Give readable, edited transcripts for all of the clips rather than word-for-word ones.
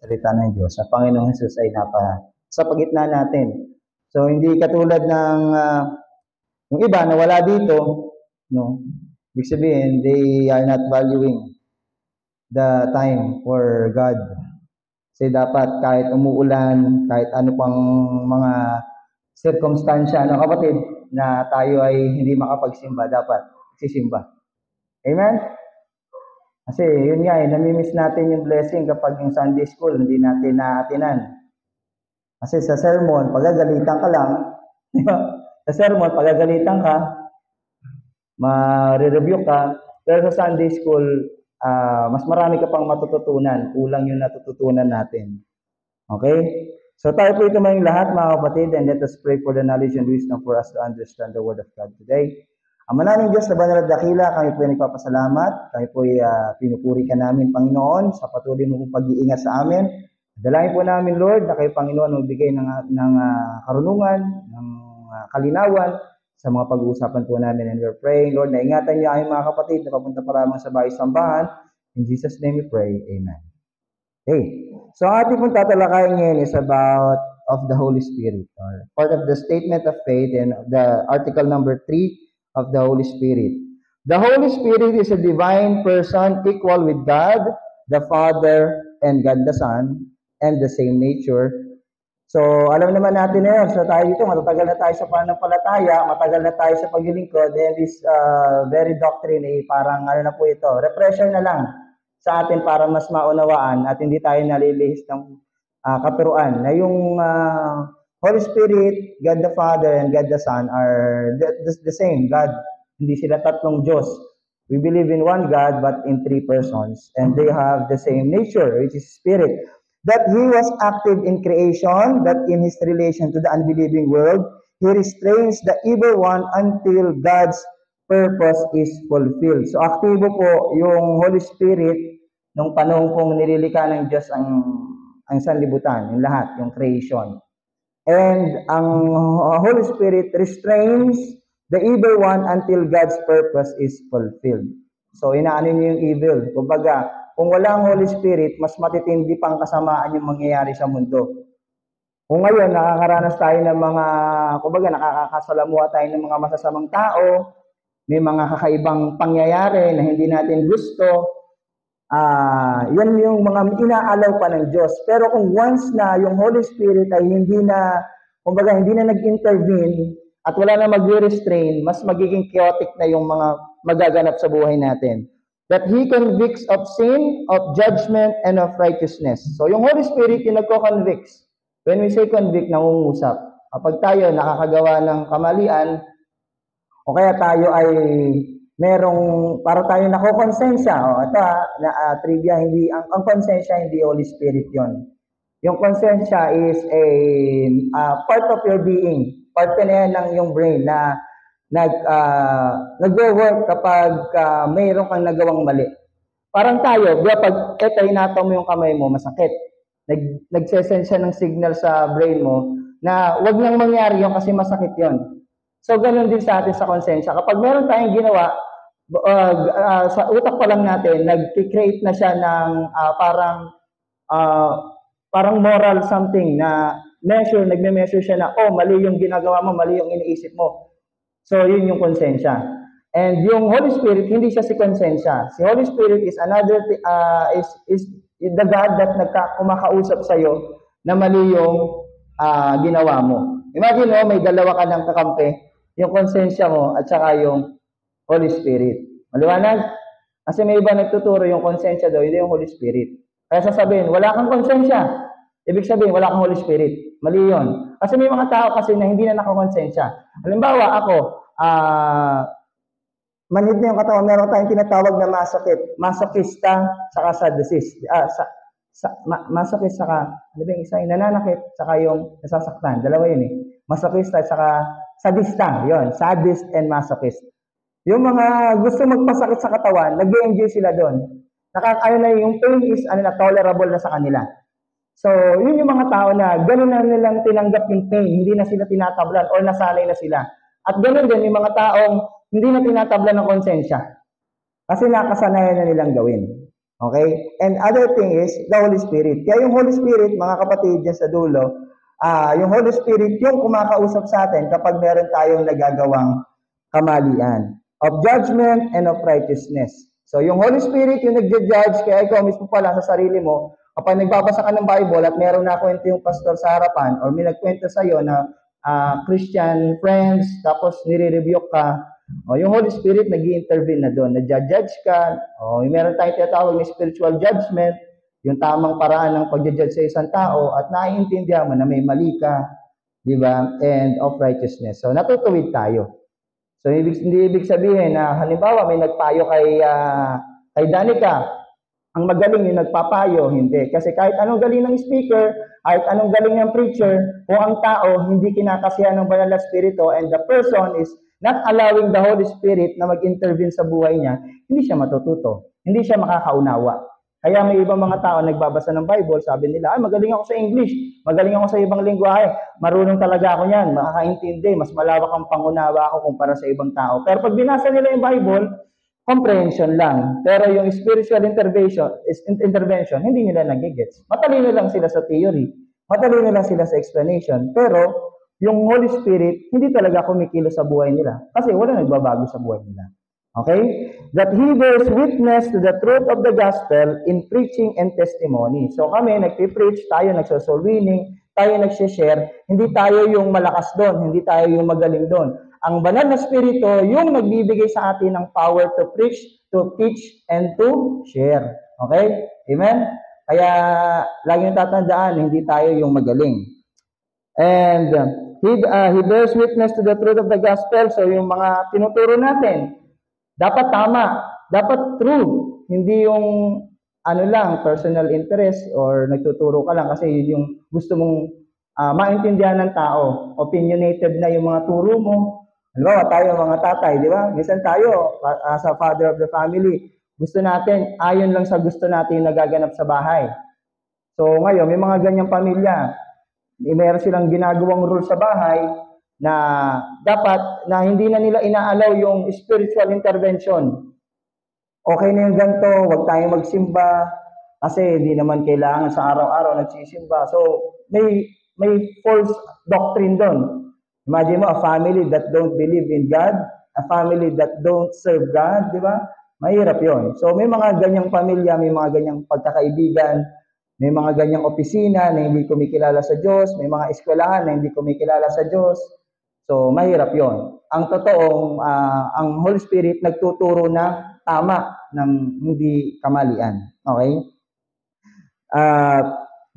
salita ng Diyos. Sa Panginoong Hesus ay sa pagitna natin. So, hindi katulad ng yung iba na wala dito, no? Ibig sabihin, they are not valuing the time for God. Kasi dapat kahit umuulan, kahit ano pang mga circumstansya, kapatid, na tayo ay hindi makapagsimba, dapat sisimba. Amen? Kasi yun nga, namimiss natin yung blessing kapag yung Sunday school, hindi natin naatinan. Kasi sa sermon, pagagalitan ka lang, sa sermon, pagagalitan ka, ma-review ka, pero sa Sunday school, mas marami ka pang matututunan. Kulang yung natututunan natin. Okay? So tayo po ito may lahat, mga kapatid, and let us pray for the knowledge and wisdom for us to understand the Word of God today. Ama naming Diyos na banal at dakila, kami po ay nagpapasalamat. Kami po ay pinupuri ka namin, Panginoon, sa patuloy mo pag-iingat sa amin. Dalangin po namin, Lord, na kayo, Panginoon, magbigay ng karunungan, ng kalinawan sa mga pag-uusapan po namin. And we're praying, Lord, na ingatan niyo aming mga kapatid na papunta pa lamang sa bahay sambahan. In Jesus' name we pray. Amen. Okay. So, ang ating pong tatalakayin ngayon is about of the Holy Spirit, or part of the statement of faith and the article number 3 of the Holy Spirit. The Holy Spirit is a divine person equal with God, the Father, and God the Son, and the same nature. So, alam naman natin na yun. So, tayo dito, matatagal na tayo sa pananampalataya, matagal na tayo sa paglilingkod, and this very doctrine, parang ano na po ito, refresher na lang sa atin para mas maunawaan at hindi tayo nalilihis ng katuruan na yung Holy Spirit, God the Father, and God the Son are the same God. Hindi sila tatlong Diyos. We believe in one God but in three persons, and they have the same nature, which is Spirit. That He was active in creation, that in His relation to the unbelieving world, He restrains the evil one until God's purpose is fulfilled. So, aktibo po yung Holy Spirit nung panahon pong nililikha ng Diyos ang sanlibutan, yung lahat, yung creation. And ang Holy Spirit restrains the evil one until God's purpose is fulfilled. So, inaano niyo yung evil. Kumbaga, kung wala ang Holy Spirit, mas matitindi pang kasamaan yung mangyayari sa mundo. Kung ngayon, nakakaranas tayo ng mga, kumbaga, nakakasalamuha tayo ng mga masasamang tao, may mga kakaibang pangyayari na hindi natin gusto, yan yung mga inaalaw pa ng Diyos. Pero kung once na yung Holy Spirit ay hindi na, kumbaga, hindi na nag-intervene at wala na mag-restrain, mas magiging chaotic na yung mga magaganap sa buhay natin. That He convicts of sin, of judgment, and of righteousness. So yung Holy Spirit yung nagko-convicts. When we say convict, nangungusap. Kapag tayo nakakagawa ng kamalian, o kaya tayo ay para tayo nakokonsensya. Ito trivia, ang konsensya hindi Holy Spirit yon. Yung konsensya is a part of your being. Part na yan ng yung brain na nag-work kapag mayroon kang nagawang mali. Parang tayo, pag hinataw mo yung kamay mo, masakit. Nagsesensya ng signal sa brain mo na wag nang mangyari yun kasi masakit yon. So, ganun din sa atin sa konsensya. Kapag meron tayong ginawa, sa utak pa lang natin, nag-create na siya ng parang moral something na nagme-measure siya na, mali yung ginagawa mo, mali yung iniisip mo. So, yun yung konsensya. And yung Holy Spirit, hindi siya si konsensya. Si Holy Spirit is another, is the God that kumakausap sa'yo na mali yung ginawa mo. Imagine mo, may dalawa ka ng kakampi, yung konsensya mo at saka yung Holy Spirit. Maliwanag? Kasi may iba nagtuturo yung konsensya daw, hindi yung Holy Spirit. Kaya sasabihin, wala kang konsensya. Ibig sabihin, wala kang Holy Spirit. Mali yun. Kasi may mga tao kasi na hindi na nakakonsensya. Halimbawa, ako, manhid na yung katawan, meron tayong tinatawag na masochista, saka sadist. Masochist, saka, ano ba yung isa? Yung nananakit, saka yung nasasaktan. Dalawa yun eh. Masochista, saka sadista. Yun, sadist and masochist. Yung mga gusto magpasakit sa katawan, nag-enjoy sila doon. Yung pain is tolerable na sa kanila. So, yun yung mga tao na gano'n na nilang tinanggap yung pain, hindi na sila tinatablan or nasanay na sila. At gano'n din yung mga taong hindi na tinatablan ng konsensya. Kasi nakasanayan na nilang gawin. Okay? And other thing is, the Holy Spirit. Kaya yung Holy Spirit, mga kapatid, dyan sa dulo, yung Holy Spirit, yung kumakausap sa atin kapag meron tayong nagagawang kamalian. Of judgment and of righteousness. So, yung Holy Spirit, yung nagja-judge, kaya ikaw mismo pala sa sarili mo, kapag nagbabasa ka ng Bible at meron na kwento yung pastor sa harapan or may nagkwento sa iyo na Christian friends, tapos nire-rebuke ka, yung Holy Spirit nag-i-intervene na doon, nagja-judge ka, meron tayong tinatawag na spiritual judgment, yung tamang paraan ng pag-judge sa isang tao at naiintindihan mo na may mali ka, di ba? And of righteousness. So, natutuwid tayo. So, hindi ibig sabihin na halimbawa may nagpayo kay Danica, ang magaling yung nagpapayo, hindi. Kasi kahit anong galing ng speaker, kahit anong galing ng preacher, kung ang tao hindi kinakasihan ng banal na spirito and the person is not allowing the Holy Spirit na mag-intervene sa buhay niya, hindi siya matututo. Hindi siya makakaunawa. Kaya may ibang mga tao nagbabasa ng Bible, sabi nila, magaling ako sa English, magaling ako sa ibang lingwahe, marunong talaga ako niyan, makakaintindi, mas malawak ang pangunawa ako kumpara sa ibang tao. Pero pag binasa nila yung Bible, comprehension lang. Pero yung spiritual intervention, hindi nila nagigets. Matalino lang sila sa theory, matalino lang sila sa explanation, pero yung Holy Spirit, hindi talaga kumikilos sa buhay nila kasi wala nagbabago sa buhay nila. Okay? That He bears witness to the truth of the gospel in preaching and testimony. So kami, nagpipreach, tayo nagsosoul winning, tayo nagsishare, hindi tayo yung malakas doon, hindi tayo yung magaling doon. Ang banal na spirito, yung nagbibigay sa atin ng power to preach, to teach, and to share. Okay? Amen? Kaya, lagi nyo tatandaan, hindi tayo yung magaling. And he bears witness to the truth of the gospel. So, yung mga tinuturo natin, dapat tama, dapat true, hindi yung personal interest or nagtuturo ka lang kasi yun yung gusto mong maintindihan ng tao. Opinionated na yung mga turo mo. Halimbawa, tayo mga tatay, di ba? Minsan tayo, as a father of the family, gusto natin, ayon lang sa gusto natin yung nagaganap sa bahay. So ngayon, may mga ganyang pamilya, meron silang ginagawang rule sa bahay, na dapat na hindi na nila inaalaw yung spiritual intervention. Okay na yung ganito, huwag tayong magsimba kasi hindi naman kailangan sa araw-araw nagsisimba. So, may false doctrine doon. Imagine mo, a family that don't believe in God, a family that don't serve God, di ba? Mahirap yon. So, may mga ganyang pamilya, may mga ganyang pagkakaibigan, may mga ganyang opisina na hindi kumikilala sa Diyos, may mga eskwelahan na hindi kumikilala sa Diyos. So, mahirap yon. Ang totoong, ang Holy Spirit nagtuturo na tama ng hindi kamalian. Okay?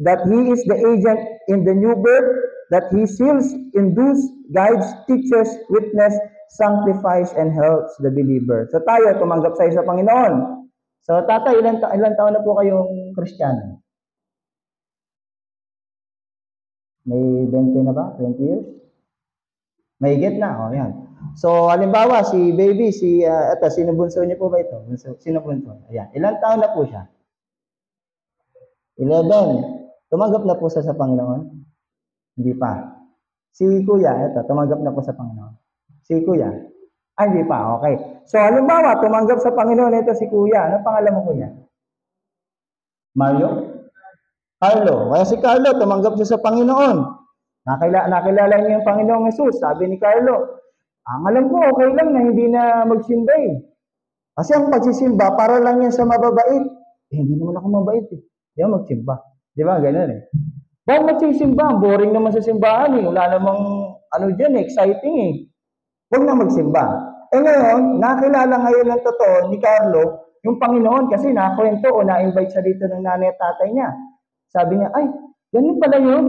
That He is the agent in the new birth, that He seals, induces, guides, teaches, witness, sanctifies, and helps the believer. So tayo, tumanggap sa Panginoon. So tatay, ilan taon na po kayong Kristiyano? May 20 na ba? 20 years? May higit na, yan. So, halimbawa, si baby, sino bunso niyo po ba ito? Sino bunso? Ayan. Ilang taon na po siya? 11. Tumanggap na po siya sa Panginoon? Hindi pa. Si Kuya, tumanggap na po sa Panginoon. Si Kuya? Hindi pa, okay. So, halimbawa, tumanggap sa Panginoon ito si Kuya. Ano pangalan mo, Kuya? Mario? Carlo. Kaya si Carlo, tumanggap siya sa Panginoon. Nakilala niya yung Panginoong Jesus. Sabi ni Carlo, alam ko, okay lang na hindi na magsimba eh. Kasi ang pagsisimba, para lang yan sa mababait. Hindi naman ako mabait eh. Hindi ako magsimba. Di ba? Ganun eh. Bakit magsisimba? Boring naman sa simbahan eh. Wala namang, exciting eh. Huwag na magsimba. Ngayon, nakilala ngayon ng totoo ni Carlo, yung Panginoon kasi nakakwento o na-invite siya dito ng nanay at tatay niya. Sabi niya, ay, ganun pala yun.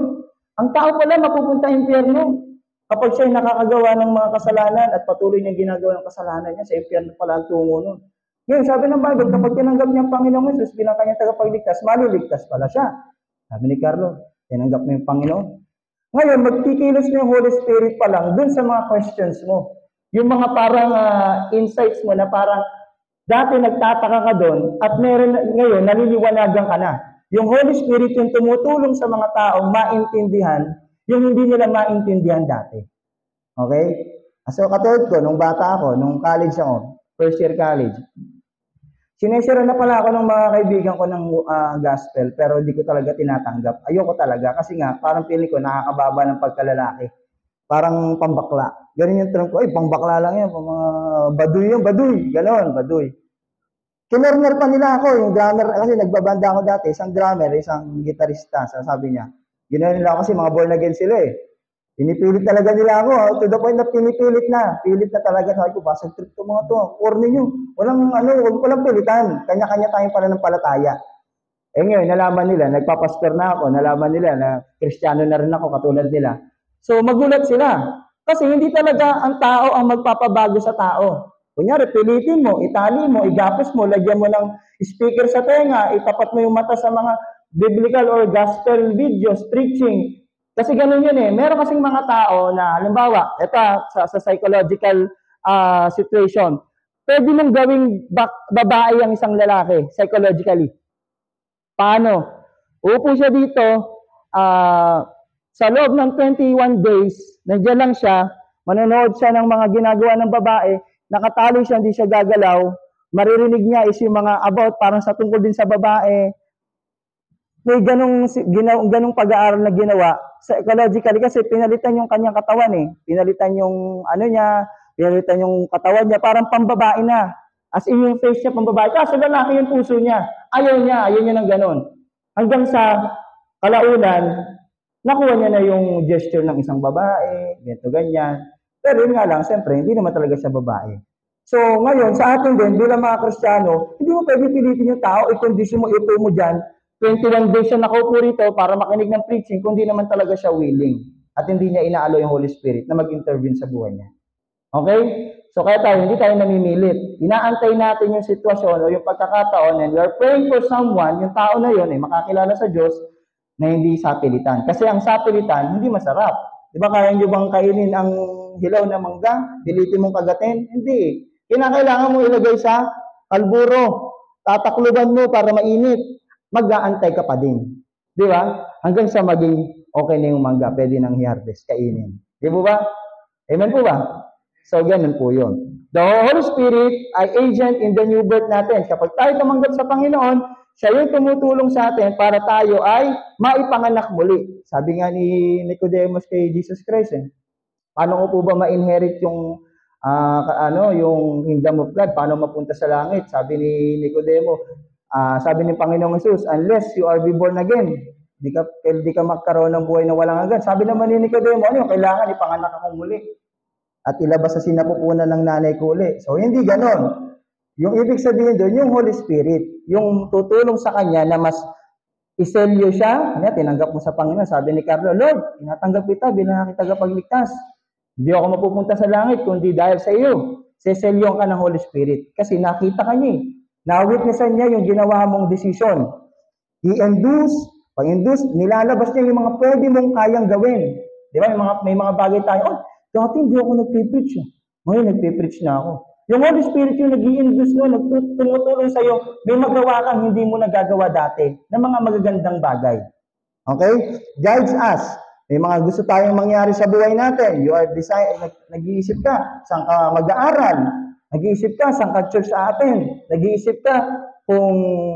Ang tao pala mapupunta impyerno. Kapag siya nakakagawa ng mga kasalanan at patuloy niyang ginagawa ng kasalanan niya, sa impyerno pala ang tungo nun. Ngayon, sabi ng Bible, kapag tinanggap niya ang Panginoong Jesus bilang kanyang tagapagligtas, maliligtas pala siya. Sabi ni Carlo, tinanggap mo yung Panginoon. Ngayon, magkikilos na yung Holy Spirit pa lang dun sa mga questions mo. Yung mga parang insights mo na parang dati nagtataka ka doon at meron ngayon naliliwanagan ka na. Yung Holy Spirit yung tumutulong sa mga taong maintindihan yung hindi nila maintindihan dati. Okay? So katulad ko, nung bata ako, nung college ako, first year college, Sinesira na pala ako ng mga kaibigan ko ng gospel, pero di ko talaga tinatanggap. Ayoko talaga kasi nga parang feeling ko nakakababa ng pagkalalaki. Parang pambakla. Ganun yung term ko, ay pambakla lang yan, pang mga baduy yung baduy. Ganon, baduy. Kinorner pa nila ako, yung drummer, kasi nagbabanda ako dati, isang drummer, isang gitarista, sabi niya. Ginawa nila ako kasi mga born again sila eh. Pinipilit talaga nila ako, to the point na pinipilit na. Pilit na talaga, sabi ko, basag trip to mga to, corny nyo. Walang pilitan. Kanya-kanya tayong pananampalataya. Eh ngayon, nalaman nila, nagpapastor na ako, nalaman nila na Kristiyano na rin ako, katulad nila. So, magulat sila. Kasi hindi talaga ang tao ang magpapabago sa tao. Kunyari, pilitin mo, itali mo, igapos mo, lagyan mo ng speaker sa tenga, itapat mo yung mata sa mga biblical or gospel videos, preaching. Kasi ganun yun eh. Meron kasing mga tao na, halimbawa, ito sa psychological situation, pwede mong gawing babae ang isang lalaki, psychologically. Paano? Upo siya dito, sa loob ng 21 days, nandiyan lang siya, manonood siya ng mga ginagawa ng babae, nakatalo siya, hindi siya gagalaw, maririnig niya is yung mga about parang sa tungkol din sa babae. May ganong pag-aaral na ginawa psychologically kasi pinalitan yung kanyang katawan eh. Pinalitan yung pinalitan yung katawan niya, parang pambabae na. As in yung face niya pambabae. Kasi lalaki yung puso niya. Ayaw niya ng ganon. Hanggang sa kalaunan, nakuha niya na yung gesture ng isang babae, ganito, ganyan. Pero yun nga lang, siyempre, hindi naman talaga siya babae. So, ngayon, sa atin din, bilang mga Kristiyano, hindi mo pwede pilitin yung tao, i-condition mo, ito mo dyan, 21 days siya nakaupo rito para makinig ng preaching, kung di naman talaga siya willing. At hindi niya inaalo yung Holy Spirit na mag-intervene sa buhay niya. Okay? So, kaya tayo, hindi tayo namimilit. Inaantay natin yung sitwasyon o yung pagkakataon and we are praying for someone, yung tao na yun, makakilala sa Diyos na hindi sapilitan. Kasi ang sapilitan, hindi masarap. Di ba kaya nyo bang kainin ang hilaw na mangga? Pilitin mong kagatin? Hindi. Kinakailangan mo ilagay sa kalburo. Tatakluban mo para mainit. Mag-aantay ka pa din. Di ba? Hanggang sa maging okay na yung mangga, pwede nang i-harvest, kainin. Di ba? Amen po ba? So, ganun po yun. The Holy Spirit ay agent in the new birth natin. Kapag tayo tumanggap sa Panginoon, siya yung tumutulong sa atin para tayo ay maipanganak muli. Sabi nga ni Nicodemus kay Jesus Christ, paano ko po ba ma-inherit yung yung kingdom of God? Paano mapunta sa langit? Sabi ni Nicodemo, sabi ni Panginoong Jesus, unless you are born again, di ka magkaroon ng buhay na walang hanggan. Sabi naman ni Nicodemo, kailangan ipanganak akong muli at ilabas sa sinapupunan ng nanay ko uli. So, hindi ganon. Yung ibig sabihin doon, yung Holy Spirit, yung tutulong sa kanya na mas iselyo siya, tinanggap mo sa Panginoon. Sabi ni Carlo, Lord, tinatanggap kita bilang aking tagapagligtas. Hindi ako mapupunta sa langit kundi dahil sa iyo. Seselyon ka ng Holy Spirit. Kasi nakita ka niya. Na-witnessan niya yung ginawa mong decision. Pag-induce, nilalabas niya yung mga pwede mong kayang gawin. Di ba? May mga bagay tayo, dati hindi ako nagpipreach. Ngayon, nagpipreach na ako. Yung Holy Spirit yung nag-i-induce mo, tumutulong sa'yo, may magawa kang hindi mo nagagawa dati ng mga magagandang bagay. Okay? Guides us. May mga gusto tayong mangyari sa buhay natin. You are nag-iisip ka, saan ka mag-aaral? Nag-iisip ka, saan ka church sa atin? Nag-iisip ka kung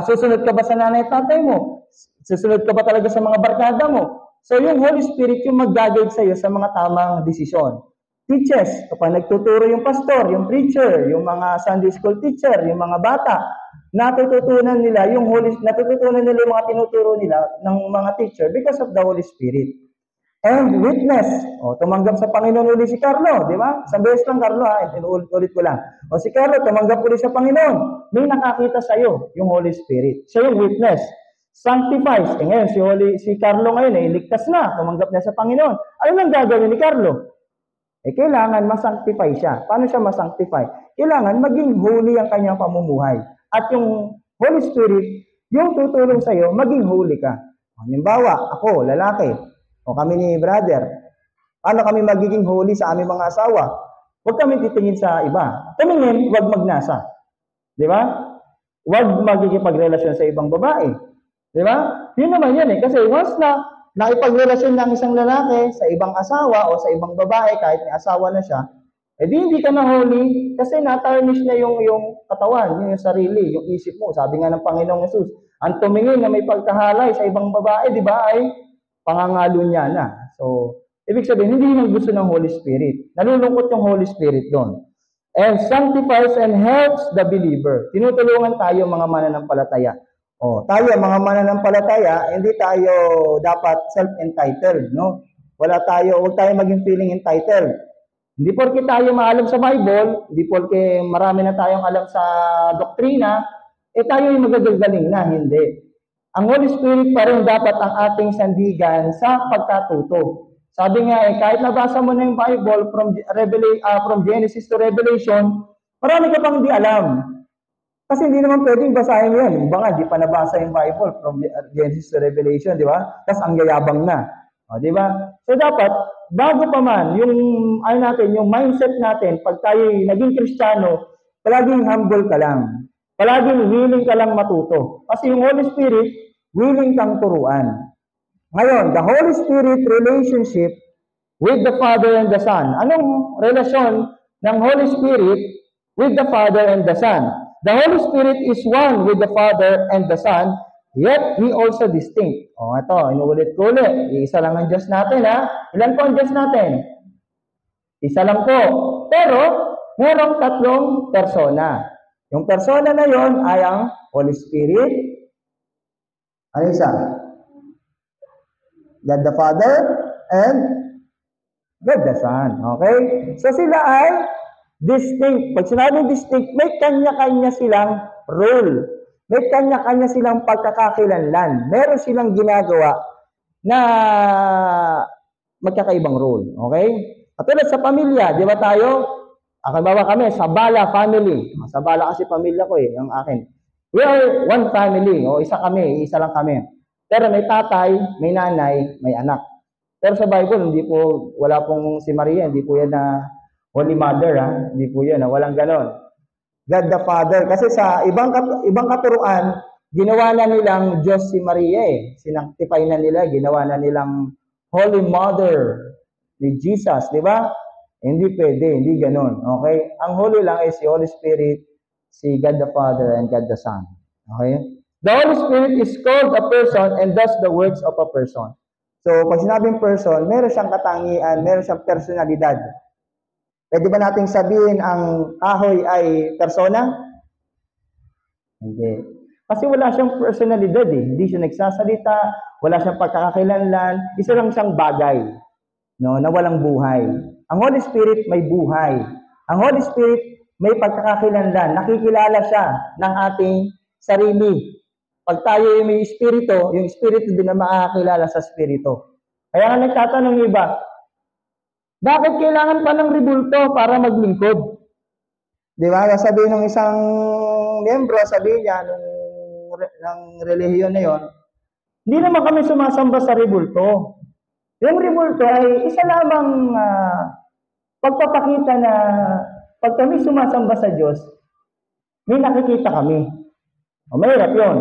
susunod ka ba sa nanay at tatay mo? Susunod ka ba talaga sa mga barkada mo? So yung Holy Spirit yung mag-guide sa'yo sa mga tamang desisyon. Teachers, kapag nagtuturo yung pastor, yung preacher, yung mga Sunday school teacher, yung mga bata, natututunan nila yung mga tinuturo nila ng mga teacher because of the Holy Spirit. And witness, tumanggap sa Panginoon ulit si Carlo, di ba? Isang beses lang Carlo, ulit ko lang. Si Carlo, tumanggap ulit sa Panginoon. May nakakita sa'yo, yung Holy Spirit. Siya yung witness. Sanctifies. Ngayon, si Carlo ngayon, ligtas na, tumanggap niya sa Panginoon. Ano nang gagawin ni Carlo? Kailangan masanctify siya. Paano siya masanctify? Kailangan maging holy ang kanyang pamumuhay. At yung Holy Spirit, yung tutulong sa'yo, maging holy ka. Halimbawa, ako, lalaki, o kami ni brother, paano kami magiging holy sa aming mga asawa? Huwag kami titingin sa iba. Tumingin, huwag magnasa. Di ba? Huwag magkikipagrelasyon sa ibang babae. Di ba? Yun naman yan Kasi once na nakipagrelasyon ng isang lalaki sa ibang asawa o sa ibang babae, kahit may asawa na siya, di hindi ka na holy kasi na-tarnish na yung katawan, yung sarili, yung isip mo. Sabi nga ng Panginoong Yesus, ang tumingin na may pagkahalay sa ibang babae, di ba, ay pangangalo niya na. So, ibig sabihin, hindi yung gusto ng Holy Spirit. Nalulungkot yung Holy Spirit doon. And sanctifies and helps the believer. Tinutulungan tayo mga mananampalataya. Tayo mga mananampalataya, hindi tayo dapat self-entitled, no? Huwag tayo maging feeling entitled. Hindi porke tayo maalam sa Bible, hindi porke marami na tayong alam sa doktrina, tayo yung magagagaling na, hindi. Ang Holy Spirit pa rin dapat ang ating sandigan sa pagkatuto. Sabi nga kahit nabasa mo na yung Bible from Genesis to Revelation, marami ka pang hindi alam. Kasi hindi naman pwedeng basahin yan. Baka di pa nabasa yung Bible from Genesis to Revelation, di ba? Tapos ang yayabang na. Di ba? So dapat, bago pa man, yung mindset natin, pag tayo naging Kristiyano, palaging humble ka lang. Palaging willing ka lang matuto. Kasi yung Holy Spirit, willing kang turuan. Ngayon, the Holy Spirit relationship with the Father and the Son. Anong relasyon ng Holy Spirit with the Father and the Son? The Holy Spirit is one with the Father and the Son, yet He also distinct. Ito, inuulit ko ulit. Isa lang ang Diyos natin, ha? Ilan po ang Diyos natin? Isa lang po. Pero, merong tatlong persona. Yung persona na yon ay ang Holy Spirit. Ano isa? God the Father and God the Son. Okay? So sila ay distinct. Pag sinabing distinct, may kanya-kanya silang role. May kanya-kanya silang pagkakakilanlan. Meron silang ginagawa na magkakaibang role. Okay? Katulad sa pamilya, di ba tayo? Bawa kami, Sabala family. Sabala kasi pamilya ko ang akin. We are one family. Isa kami, isa lang kami. Pero may tatay, may nanay, may anak. Pero sa Bible, wala pong si Maria, hindi po yan na Holy Mother, ha? Hindi po yan, walang ganon. God the Father. Kasi sa ibang katuruan, ginawa na nilang Diyos si Maria Sinanctify na nila, ginawa na nilang Holy Mother ni Jesus, di ba? Hindi pwede, hindi ganon. Okay? Ang holy lang is si Holy Spirit, si God the Father, and God the Son. Okay? The Holy Spirit is called a person and does the works of a person. So, pag sinabing person, meron siyang katangian, meron siyang personalidad. Pwede ba nating sabihin ang kahoy ay persona? Hindi. Kasi wala siyang personalidad Hindi siya nagsasalita, wala siyang pagkakakilanlan, isa lang siyang bagay, na walang buhay. Ang Holy Spirit may buhay. Ang Holy Spirit may pagkakakilanlan. Nakikilala siya ng ating sarili. Pag tayo may espiritu, yung espiritu din na makakilala sa espiritu. Kaya nga nagtatanong yung iba, bakit kailangan pa ng rebulto para maglingkod? Di ba? Sabihin ng isang miyembro, sabihin niya, ng relihiyon na yon, hindi naman kami sumasamba sa rebulto. Yung rebulto ay isa lamang pagpapakita na pag kami sumasamba sa Diyos, may nakikita kami. Mahirap yun.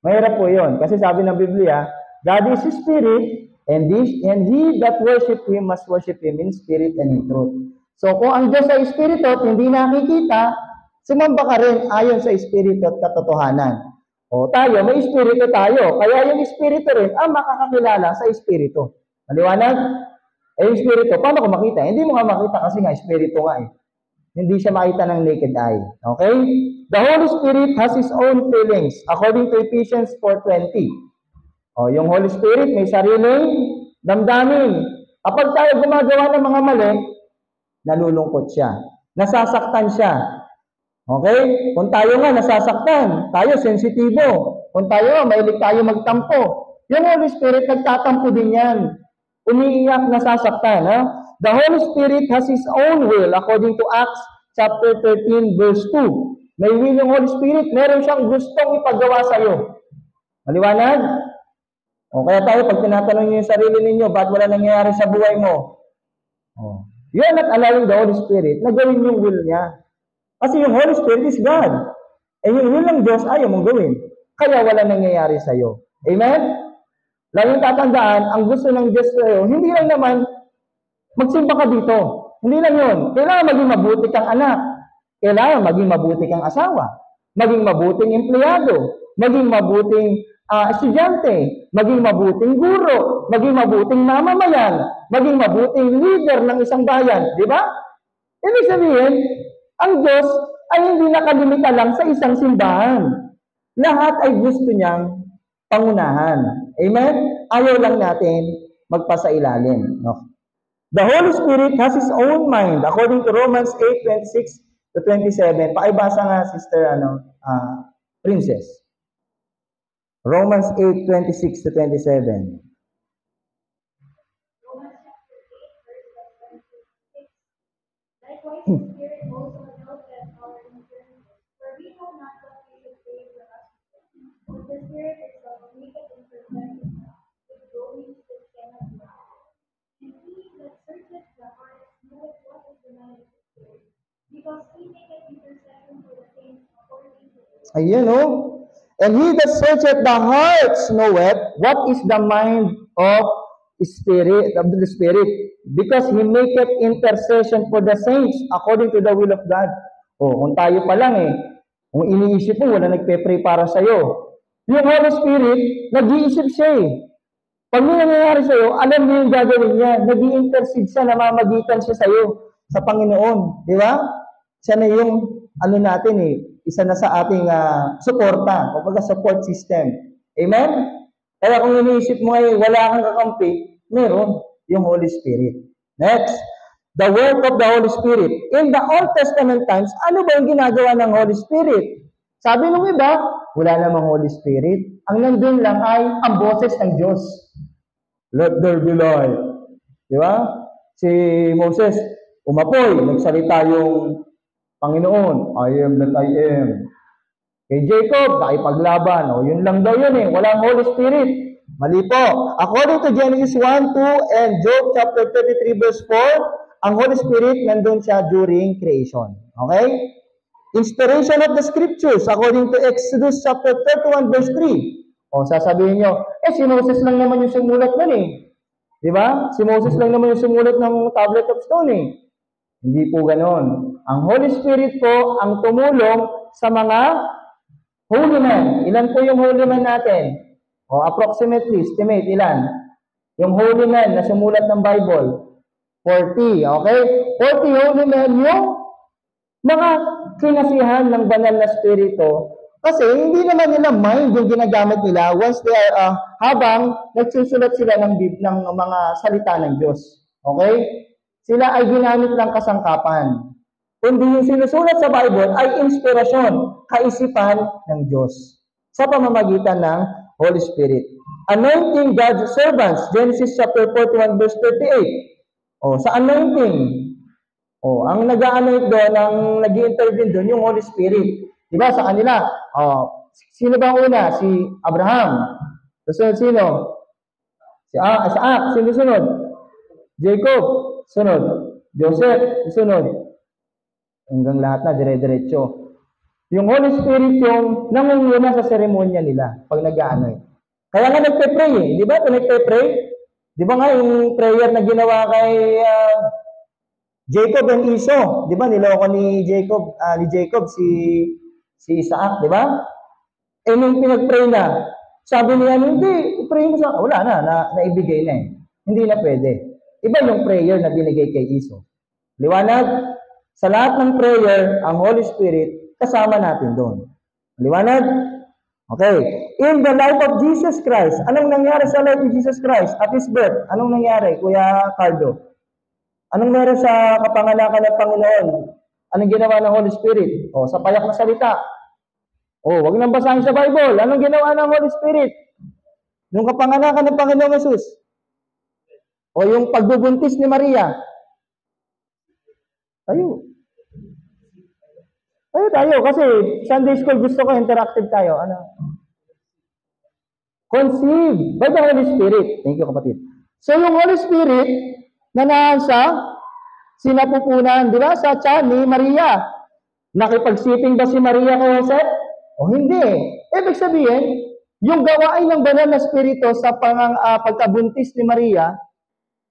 Mahirap po yun. Kasi sabi ng Biblia, God is Spirit, and he that worship Him must worship Him in spirit and in truth. So kung ang Diyos ay Espiritu at hindi nakikita, sumamba ka rin ayon sa Espiritu at katotohanan. Tayo, may Espiritu tayo. Kaya yung Espiritu rin ang makakakilala sa Espiritu. Maliwanag? Yung Espiritu, paano ko makita? Hindi mo nga makita kasi nga Espiritu nga Hindi siya makita ng naked eye. Okay? The Holy Spirit has His own feelings according to Ephesians 4:20. Yung Holy Spirit may sariling damdamin. Kapag tayo gumagawa ng mga mali, nalulungkot siya. Nasasaktan siya. Okay? Kung tayo nga nasasaktan, tayo sensitibo. Kung tayo mahilig tayo magtampo. Yung Holy Spirit nagtatampo din yan. Umiiyak, nasasaktan. The Holy Spirit has His own will according to Acts chapter 13 verse 2. May will yung Holy Spirit, meron siyang gustong ipagawa sa iyo. Maliwanag? Kaya tayo, pag tinatanong niyo yung sarili ninyo, ba't wala nangyayari sa buhay mo? You are not allowing the Holy Spirit na gawin yung will niya. Kasi yung Holy Spirit is God. Yung will ng Diyos, ayaw mong gawin. Kaya wala nangyayari sa iyo. Amen? Laging tatandaan, ang gusto ng Diyos sa iyo, hindi lang naman magsimba ka dito. Hindi lang yun. Kailangan maging mabuti kang anak. Kailangan maging mabuti kang asawa. Maging mabuting empleyado. Maging mabuting estudyante. Maging mabuting guro. Maging mabuting mamamayan. Maging mabuting leader ng isang bayan. Di ba? Ibig sabihin, ang Diyos ay hindi nakalimita lang sa isang simbahan. Lahat ay gusto niyang pangunahan. Amen? Ayaw lang natin magpasailalim. No? The Holy Spirit has His own mind according to Romans 8:26 to 27. Pakibasa nga, Sister Princess. Romans 8:26 to 27. Likewise, the Spirit also helps us our infirmities, for we know not what we should pray for us, but the Spirit itself maketh intercession for us with groanings that cannot be uttered. And He that searcheth the hearts knoweth what is the mind of the Spirit, because He maketh intercession for the saints according to the will. Ayan, oh. And he that searcheth the hearts knoweth what is the mind of the Spirit, because He maketh intercession for the saints according to the will of God. Oh, kung tayo pa lang kung iniisip mo, wala nagpe-pray para sa'yo. Yung Holy Spirit, nag-iisip siya Pag may nangyayari sa'yo, alam niya yung gagawin niya. Nag-i-intercede siya, namamagitan siya sa'yo sa Panginoon. Di ba? Siya na yung, natin isa na sa ating suporta, kumbaga support system. Amen? Kaya kung iniisip mo wala kang kakampi, meron yung Holy Spirit. Next, the work of the Holy Spirit. In the Old Testament times, ano ba yung ginagawa ng Holy Spirit? Sabi nung iba, wala namang Holy Spirit. Ang nandun lang ay ang boses ng Diyos. Let there be light. Di ba? Si Moses, umapoy, nagsalita yung Panginoon, I am that I am. Kay Jacob, nakipaglaban. Yun lang daw yun Walang Holy Spirit. Mali po. According to Genesis 1, 2, and Job chapter 33, verse 4, ang Holy Spirit nandun siya during creation. Okay? Inspiration of the Scriptures, according to Exodus chapter 31, verse 3. Sasabihin nyo, si Moses lang naman yung sumulat nun Di ba? Si Moses lang naman yung sumulat ng tablet of stone Hindi po ganon. Ang Holy Spirit po ang tumulong sa mga holy men. Ilan po yung holy men natin? Approximately, estimate, ilan? Yung holy men na sumulat ng Bible. 40, okay? 40 holy men yung mga kinasihan ng banal na spirito. Kasi hindi naman nila mind yung ginagamit nila once they are, habang nagsusulat sila ng mga salita ng Diyos. Okay? Sila ay ginamit ng kasangkapan. Kundi yung sinusulat sa Bible ay inspirasyon, kaisipan ng Diyos sa pamamagitan ng Holy Spirit. Anointing God's servants, Genesis chapter 41 verse 38. Sa anointing, ang nag-anoint doon, ang nag-i-intervene doon, yung Holy Spirit. Diba sa kanila? Sino ba una? Si Abraham. Susunod sino? Si Isaac. Sino sunod? Jacob. Sunod. Joseph. Sunod. Hanggang lahat na, dire-diretso. Yung Holy Spirit yung nangunguna sa seremonya nila pag nag-anoint. Kaya nga nagpe-pray Di ba? Kung nagpe-pray, di ba nga yung prayer na ginawa kay Jacob and Esau, di ba? Niloko ni Jacob si Isaac, di ba? Nung pinag-pray na, sabi niya, hindi, pray mo sa wala na, naibigay na Hindi na pwede. Iba yung prayer na binigay kay Esau. Liwanag, sa lahat ng prayer, ang Holy Spirit, kasama natin doon. Liwanag? Okay. In the life of Jesus Christ, anong nangyari sa life of Jesus Christ at His birth? Anong nangyari, Kuya Cardo? Anong meron sa kapanganakan ng Panginoon? Anong ginawa ng Holy Spirit? Sa payak na salita. Wag nang basahin sa Bible. Anong ginawa ng Holy Spirit? Nung kapanganakan ng Panginoong Jesus. Yung pagbubuntis ni Maria. Tayo, kasi Sunday school gusto ko, interactive tayo. Conceived by the Holy Spirit. Thank you, kapatid. So, yung Holy Spirit, nanaan sa sinapupunan, di ba? Sa tiyan ni Maria. Nakipagsiping ba si Maria kay Jose? Hindi. Ibig sabihin, yung gawain ng banal na spirito sa pagkabuntis ni Maria,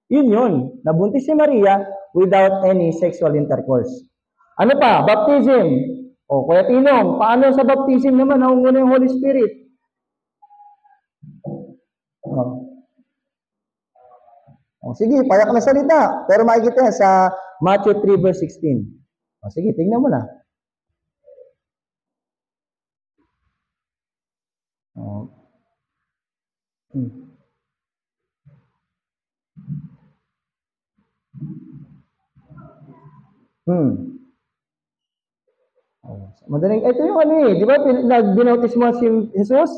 yun. Nabuntis si Maria without any sexual intercourse. Ano pa? Baptism. O, Kuya Tinong, paano sa baptism naman naunguna yung Holy Spirit? Sige, payak na salita. Pero makikita yan sa Matthew 3 verse 16. Sige, tingnan mo na. Madaling, ito yung ano di ba? Binautis mo si Jesus?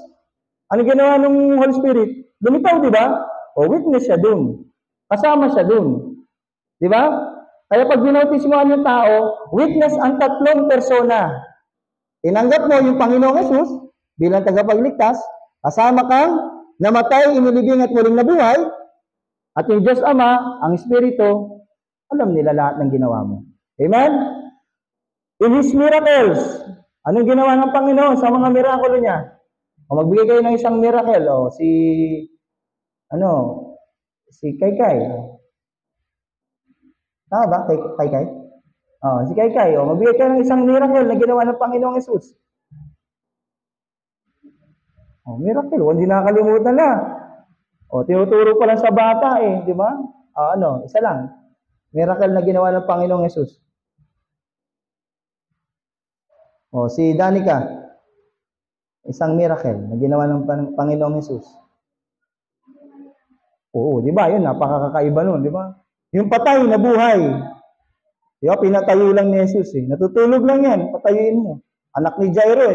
Ano ginawa ng Holy Spirit? Lumitaw, di ba? Witness siya dun. Kasama siya dun. Di ba? Kaya pag binautis mo ang tao, witness ang tatlong persona. Tinanggap mo yung Panginoong Jesus bilang tagapagligtas, kasama kang namatay, inilibing at muling nabuhay, at yung Diyos Ama, ang Espiritu, alam nila lahat ng ginawa mo. Amen? In His miracles, anong ginawa ng Panginoon sa mga mirakulo niya? Magbigay kayo ng isang miracle, si Kaykay. Tama ba? Kaykay? Si Kaykay, magbigay kayo ng isang miracle na ginawa ng Panginoong Jesus. Miracle, hindi nakakalimutan na. Tinuturo pa lang sa bata di ba? Isa lang. Miracle na ginawa ng Panginoong Jesus. Si Danica, isang miracle na ginawa ng Panginoong Jesus. Di ba? Yun, napakakaiba nun, di ba? Yung patay na buhay. Di ba? Pinatayo lang ni Jesus Natutulog lang yan, patayuin mo. Anak ni Jairo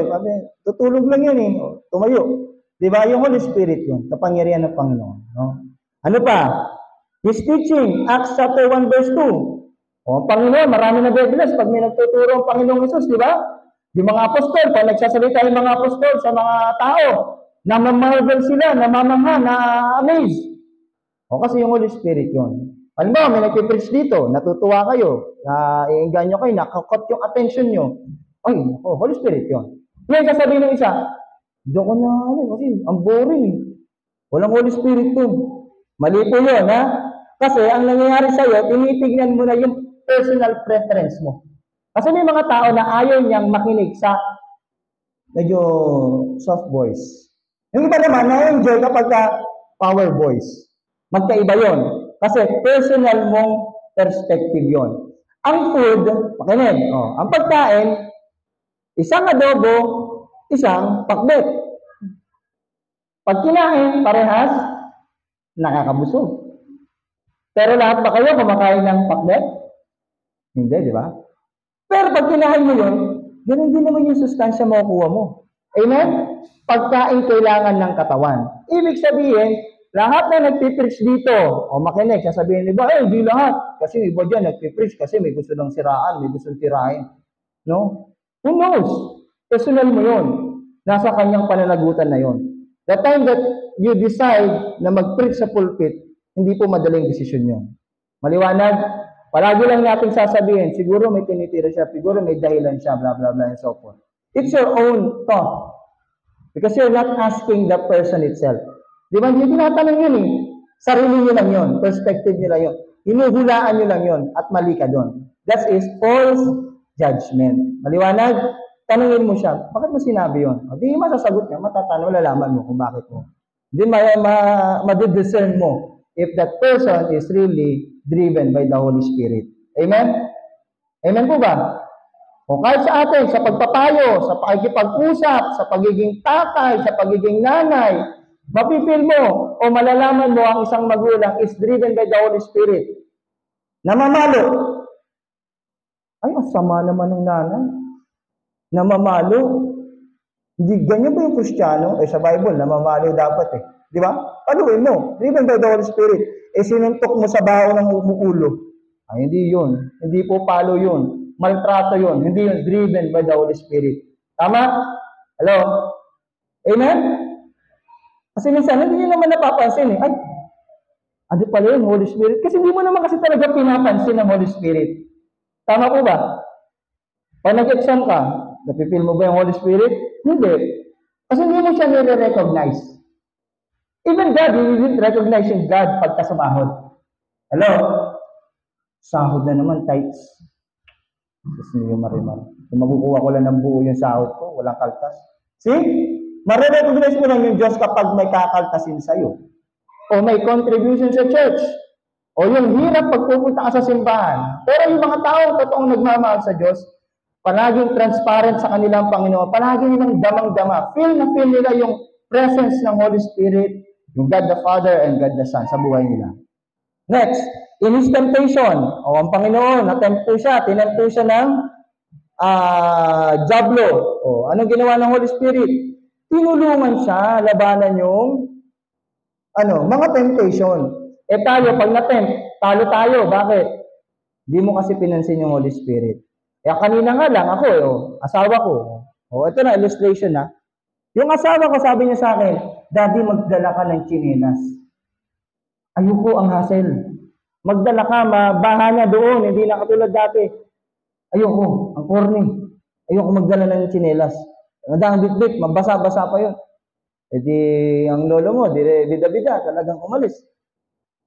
tutulog lang yan tumayo. Di ba? Yung Holy Spirit yun, kapangyarihan ng Panginoon. No? Ano pa? His teaching, Acts chapter 1 verse 2. Ang Panginoon, marami na evidence pag may nagtuturo ang Panginoong Jesus, di ba? Yung mga apostol, pag nagsasalita yung mga apostol sa mga tao, namamarvel sila, namamangha, na-amaze. Kasi yung Holy Spirit yun. Alam mo, may nagpipreach dito, natutuwa kayo, iinganyo kayo, nakakot yung attention nyo. Holy Spirit yun. Ngayon, sasabihin ng isa, diyan ko na, kasi ang boring. Walang Holy Spirit yun. Mali po yun, ha? Kasi ang nangyayari sa'yo, tinitignan mo na yung personal preference mo. Kasi may mga tao na ayaw niyang makinig sa medyo soft voice. Yung iba naman, na-enjoy kapag power voice. Magkaiba yon. Kasi personal mong perspective yon. Ang food, pakinig, ang pagkain, isang adobo, isang pakbet. Pag kinain, parehas, nakakabusog. Pero lahat ba kayo kumakain ng pakbet? Hindi, di ba? Pero pag kinain mo yun, ganun din naman yung sustansya makukuha mo. Amen? Pagkain kailangan ng katawan. Ibig sabihin, lahat na nagpipreach dito, makinig, sasabihin niba, di lahat. Kasi iba dyan nagpipreach kasi may gusto lang siraan, may gusto tirahin. No? Who knows? Personal mo yun. Nasa kanyang pananagutan na yun. The time that you decide na mag-preach sa pulpit, hindi po madaling desisyon yun. Maliwanag? Palagi lang natin sasabihin, siguro may tinitira siya, siguro may dahilan siya, blah, blah, blah, and so forth. It's your own thought. Because you're not asking the person itself. Di ba? Hindi tinatanong yun Sarili nyo lang yun. Perspective nyo lang yun. Hinuhulaan nyo lang yun at mali ka doon. That is false judgment. Maliwanag? Tanungin mo siya, bakit mo sinabi yun? Di masasagot niya, matatanong, malalaman mo kung bakit mo. Hindi ma-discern mo if that person is really driven by the Holy Spirit. Amen? Amen po ba? O kahit sa atin, sa pagpapayo, sa pakikipag-usap, sa pagiging tatay, sa pagiging nanay, mapipil mo o malalaman mo ang isang magulang is driven by the Holy Spirit. Namamalo. Ay, ang sama naman ng nanay. Namamalo. Hindi ganyan ba yung Kristiyano? Sa Bible, namamalo dapat Di ba? Paluin mo. Driven by the Holy Spirit. Sinuntok mo sa baho ng umuulo. Ay, hindi yun. Hindi po palo yun. Maltrato yun. Hindi yun driven by the Holy Spirit. Tama? Hello? Amen? Kasi minsan, hindi nyo naman napapansin Ay, ano pala yun, Holy Spirit? Kasi hindi mo naman kasi talaga pinapansin ang Holy Spirit. Tama po ba? Pag nag-exam ka, napipil mo ba yung Holy Spirit? Hindi. Kasi hindi mo siya nire-recognize. Even God, you didn't recognize yung God pagka sumahod. Hello? Sahod na naman, tithes. Diyos niyo, Marimar. Kung makukuha ko lang ng buo yung sahod ko, walang kaltas. See? Marirecognize mo lang yung Diyos kapag may kakaltasin sa'yo. O may contribution sa church. O yung hirap pagpupunta ka sa simbahan. Pero yung mga tao totoong nagmamahal sa Diyos, palaging transparent sa kanilang Panginoon, palaging nilang damang-dama. Feel na feel nila yung presence ng Holy Spirit, yung God the Father and God the Son sa buhay nila. Next, in His temptation, o ang Panginoon, natempt po siya, tinempt po siya ng Diablo. O anong ginawa ng Holy Spirit? Tinulungan siya, labanan yung mga temptation. Tayo, pag na-tempt, talo tayo. Bakit? Hindi mo kasi pinansin yung Holy Spirit. Kaya kanina nga lang ako, asawa ko. Ito na, illustration na. Yung asawa ko, sabi niya sa akin, Daddy, magdala ka ng tsinelas. Ayoko ang hassle. Magdala ka, mabaha na doon, hindi na katulad dati. Ayoko, ang corny. Ayoko magdala ng tsinelas. Nadang bit-bit, mabasa-basa pa yun. Ang lolo mo, bida-bida, talagang umalis.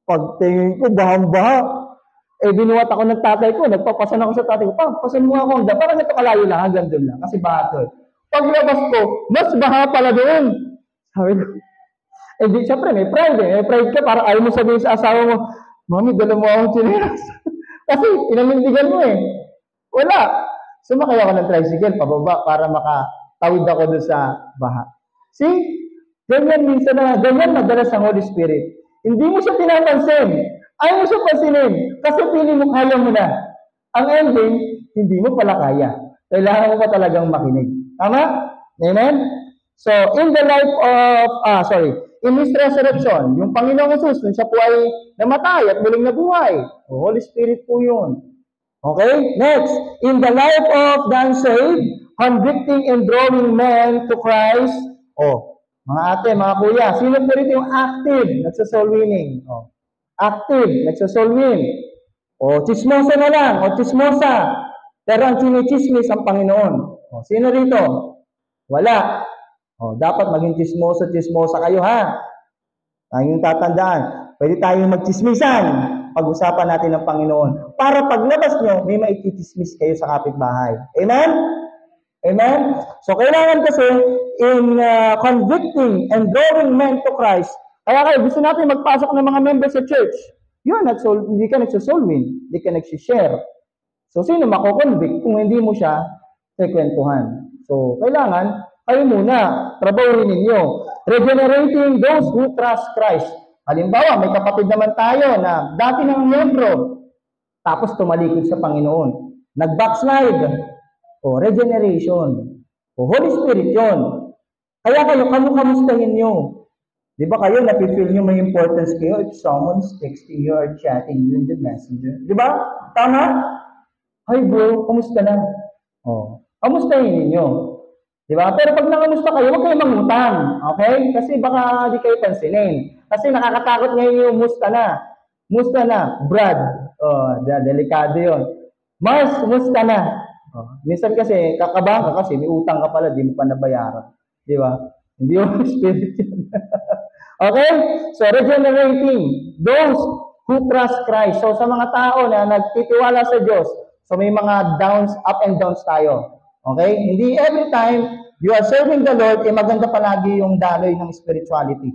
Pagtingin ko, bahang-baha. Binuhat ako ng tatay ko, nagpapasan ako sa tatay ko, pasan mo ako, parang ito kalayo lang, hanggang doon lang, kasi baha doon. Paglabas ko, mas baha pala doon. Sabi ko, siyempre, may pride eh. May pride ka, parang ayaw mo sabihin sa asawa mo, Mami, dala mo akong tsinelas. Kasi, inamindigan mo eh. Wala. Sumakay ako ng tricycle, pababa, para makatawid ako doon sa baha. See? Ganyan madalas ang Holy Spirit. Hindi mo siya pinapansin. Ayaw mo siya pansinin. Kasi pili mo kaya mo na. Ang ending, hindi mo pala kaya. Kailangan mo pa talagang makinig. Tama? Amen? So, in the life of, in His resurrection, yung Panginoong Jesus, nung siya po ay namatay at muling nabuhay. Holy Spirit po yun. Okay? Next, in the life of the unsaved, convicting and drawing men to Christ. Mga ate, mga kuya, sino po rito yung active, nagsa-soul winning? Active, nagsa-soul win. Chismosa na lang, chismosa. Pero ang chinichismis ang Panginoon. Sino rito? Wala. Dapat maging chismosa kayo, ha? Ang tatandaan, pwede tayong magchismisan. Pag-usapan natin ng Panginoon. Para paglabas nyo, may maikichismis kayo sa kapitbahay. Amen? Amen? So, kailangan kasi in convicting and drawing men to Christ. Kaya gusto natin magpasok ng mga members sa church. Hindi ka nagsa-soul win. Hindi ka nagsishare. So, sino mako-convict kung hindi mo siya kwentuhan? So, kailangan kayo muna, trabahuin ninyo. Regenerating those who trust Christ. Halimbawa, may kapatid naman tayo na dati ng miyembro, tapos tumalikod sa Panginoon. Nag-backslide. Regeneration. Holy Spirit yun. Kaya kayo, kamustahin nyo. Di ba kayo, napifeel nyo may importance kayo if someone is texting you or chatting you in the messenger? Di ba? Tama? Hi bro, kamusta na? Kamustahin ninyo. Di ba? Pero pag nakamusta kayo, huwag kayo mangutang. Okay? Kasi baka di kayo pansinin. Kasi nakakatakot ngayon yung musta na. Musta na, Brad. Delikado yun. Mars, musta na. Minsan kasi, kakabahan ka kasi, may utang ka pala, di mo pa nabayaran. Di ba? Hindi yung spirit yun. Okay? So, regenerating those who trust Christ. So, sa mga tao na nagtitiwala sa Diyos, so may mga up and downs tayo. Okay? Hindi every time you are serving the Lord, maganda palagi yung daloy ng spirituality.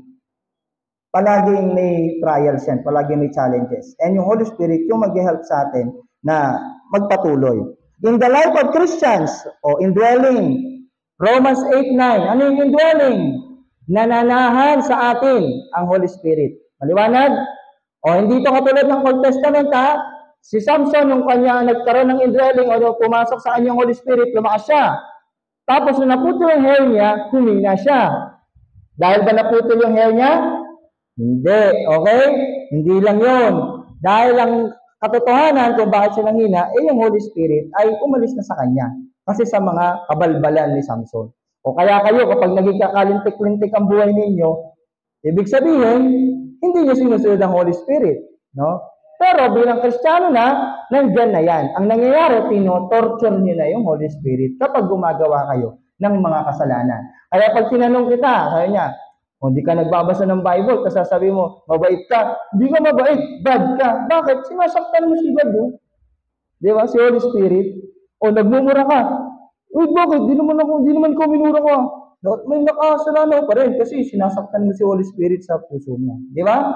Palaging may trials yan, palaging may challenges. And yung Holy Spirit, yung mag-help sa atin na magpatuloy. In the life of Christians, indwelling, Romans 8:9, ano yung indwelling? Nananahan sa atin ang Holy Spirit. Maliwanag? Hindi ito katulad ng Old Testament, ha? Si Samson, nung kanya nagkaroon ng indwelling, pumasok sa kanyang Holy Spirit, lumakas siya. Tapos nung naputol yung hair niya, humina siya. Dahil ba naputol yung hair niya? Hindi. Okay? Hindi lang yun. Dahil ang katotohanan kung bakit siya nanghina, yung Holy Spirit ay umalis na sa kanya. Kasi sa mga kabalbalan ni Samson. Kaya kayo, kapag naging kakalintik-lintik ang buhay ninyo, ibig sabihin, hindi nyo sinusunod ang Holy Spirit. No? Pero bilang Kristiyano na, nandyan na yan. Ang nangyayari, tino-torture nyo na yung Holy Spirit kapag gumagawa kayo ng mga kasalanan. Kaya pag tinanong kita, sabi niya, O hindi ka nagbabasa ng Bible, kasi sasabihin mo, mabait ka. Hindi ka mabait, bad ka. Bakit? Sinasaktan mo si God, oh. Di ba? Si Holy Spirit. O nagmumura ka. Uy, bakit? Di naman ko minura ka. May nakasalanan pa rin kasi sinasaktan mo si Holy Spirit sa puso mo. Di ba?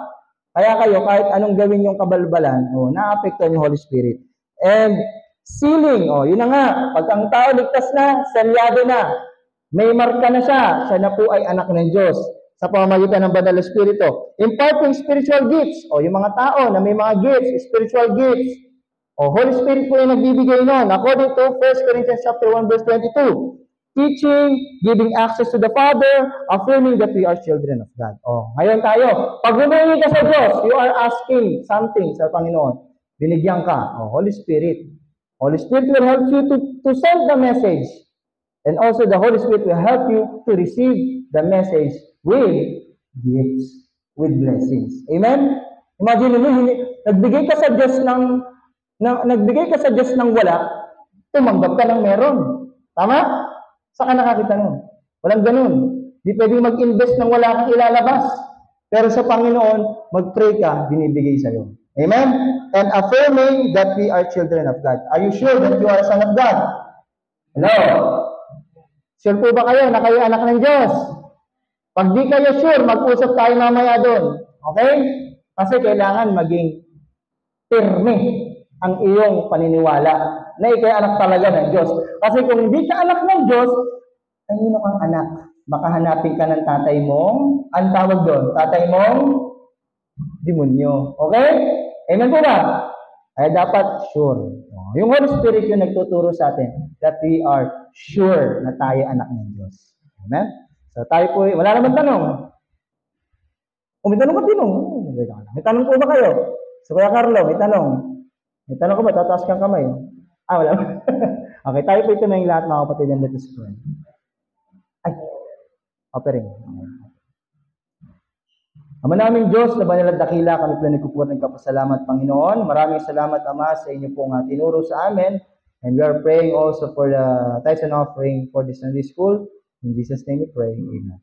Kaya kayo, kahit anong gawin yung kabalbalan, naapektuhan yung Holy Spirit. And sealing, yun na nga. Pag ang tao ligtas na, selyado na. May marka na siya. Siya na po ay anak ng Diyos sa pamamagitan ng Banal na Espiritu. Imparting spiritual gifts. Yung mga tao na may mga gifts, spiritual gifts. Holy Spirit po yung nagbibigay nun. According to 1 Corinthians chapter 1 verse 22. Teaching, giving access to the Father, affirming that we are children of God. Ngayon tayo. Pag humingi ka sa Diyos, you are asking something sa Panginoon. Binigyan ka. Holy Spirit. Holy Spirit will help you to send the message. And also the Holy Spirit will help you to receive the message with gifts, with blessings. Amen? Imagine mo, nagbigay ka sa Diyos ng wala, tumanggap ka ng meron. Tama? Saan ka nakakita nun? Walang ganun. Di pwedeng mag-invest ng wala kang ilalabas. Pero sa Panginoon, mag-pray ka, binibigay sa'yo. Amen? And affirming that we are children of God. Are you sure that you are a son of God? Hello? Sure po ba kayo na kayo anak ng Diyos? Pag di kayo sure, mag-usap tayo mamaya doon. Okay? Kasi kailangan maging firme ang iyong paniniwala na ikay anak talaga ng Diyos. Kasi kung hindi ka anak ng Diyos, kanino kang anak? Baka hanapin ka ng tatay mong, ang tawag doon, tatay mong demonyo. Okay? Amen po ba? Ay dapat sure. Yung Holy Spirit yung nagtuturo sa atin that we are sure na tayo anak ng Diyos. Amen? So tayo po, wala naman tanong. May tanong ka, tinong. May tanong po ba kayo? So Kuya Carlo, may tanong. May tanong ko ba? Tataas kang kamay. Wala. Okay, tayo po ito na yung lahat mga kapatid and let us pray. Opering. Ama naming Diyos, na banal at dakila, kami po nagkukuha ng kapasalamat, Panginoon. Maraming salamat, Ama, sa inyo pong tinuro sa amin. And we are praying also for the tithes and offering for this Sunday school. In Jesus' name we pray. Amen.